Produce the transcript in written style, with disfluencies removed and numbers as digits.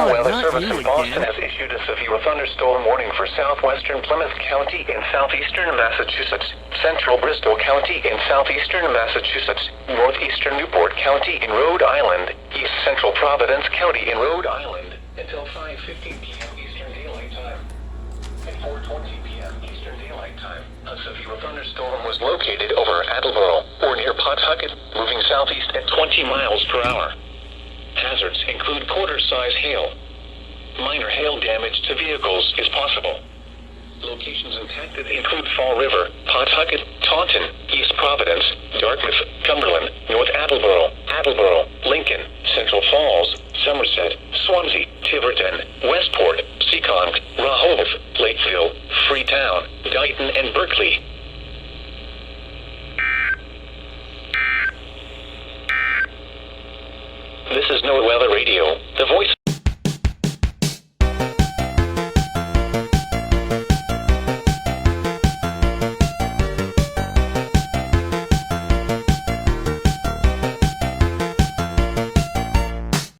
National Oh, Weather not Service you in Boston again. has issued a severe thunderstorm warning for southwestern Plymouth County in southeastern Massachusetts, central Bristol County in southeastern Massachusetts, northeastern Newport County in Rhode Island, east central Providence County in Rhode Island, until 5:15 p.m. Eastern Daylight Time. At 4:20 p.m. Eastern Daylight Time, a severe thunderstorm was located over Attleboro, or near Pawtucket, moving southeast at 20 miles per hour. Hazards include quarter-size hail. Minor hail damage to vehicles is possible. Locations impacted include Fall River, Pawtucket, Taunton, East Providence, Dartmouth, Cumberland, North Attleboro, Lincoln, Central Falls, Somerset, Swansea, Tiverton, Westport, Seekonk, Rehoboth, Lakeville, Freetown, Dighton, and Berkeley. This is NOAA Weather Radio, the voice